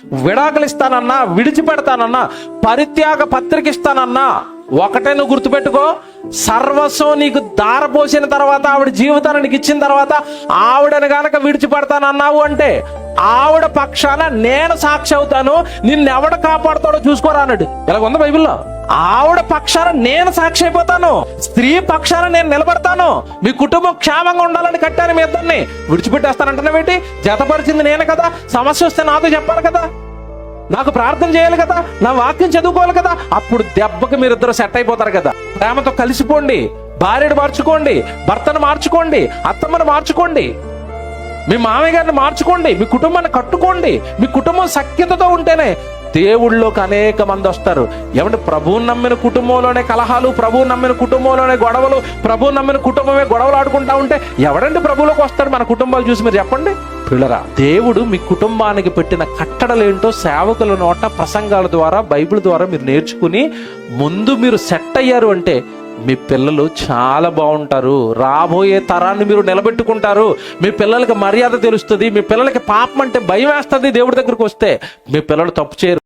విడాకులు ఇస్తానన్నా, విడిచిపెడతానన్నా, పరిత్యాగ పత్రిక ఇస్తానన్నా, ఒకటే నువ్వు గుర్తుపెట్టుకో, సర్వస్వం నీకు దారపోసిన తర్వాత, ఆవిడ జీవితాన్ని నీకు ఇచ్చిన తర్వాత, ఆవిడని గనక విడిచిపెడతానన్నావు అంటే ఆవిడ పక్షాన నేను సాక్షి అవుతాను, నిన్నెవడ కాపాడుతాడో చూసుకోరా అన్నాడు. ఇలాగ ఉంది బైబిల్లో. ఆవిడ పక్షాన నేను సాక్షి అయిపోతాను, స్త్రీ పక్షాన నేను నిలబడతాను, మీ కుటుంబం క్షేమంగా ఉండాలని కట్టాను, మీ ఇద్దరిని విడిచిపెట్టేస్తానంటున్నావేంటి? జతపరిచింది నేను కదా, సమస్య వస్తే నాతో చెప్పాలి కదా, నాకు ప్రార్థన చేయాలి కదా, నా వాక్యం చదువుకోవాలి కదా. అప్పుడు దెబ్బకి మీరిద్దరు సెట్ అయిపోతారు కదా. ప్రేమతో కలిసిపోండి, భార్యను మార్చుకోండి, భర్తను మార్చుకోండి, అత్తమ్మను మార్చుకోండి, మీ మామయ్య గారిని మార్చుకోండి, మీ కుటుంబాన్ని కట్టుకోండి. మీ కుటుంబం సఖ్యతతో ఉంటేనే దేవుళ్ళలోకి అనేక మంది వస్తారు. ఏమంటే ప్రభువుని నమ్మిన కుటుంబంలోనే కలహాలు, ప్రభువుని నమ్మిన కుటుంబంలోనే గొడవలు, ప్రభువుని నమ్మిన కుటుంబమే గొడవలు ఆడుకుంటా ఉంటే ఎవడంటే ప్రభువులోకి వస్తాడు? మన కుటుంబాలు చూసి మీరు చెప్పండి. పిల్లరా, దేవుడు మీ కుటుంబానికి పెట్టిన కట్టడలేంటో సేవకుల నోట, ప్రసంగాల ద్వారా, బైబిల్ ద్వారా మీరు నేర్చుకుని ముందు మీరు సెట్ అయ్యారు అంటే మీ పిల్లలు చాలా బాగుంటారు. రాబోయే తరాన్ని మీరు నిలబెట్టుకుంటారు. మీ పిల్లలకి మర్యాద తెలుస్తుంది. మీ పిల్లలకి పాపం అంటే భయం వేస్తుంది. దేవుడి దగ్గరికి వస్తే మీ పిల్లలు తప్పు చేయరు.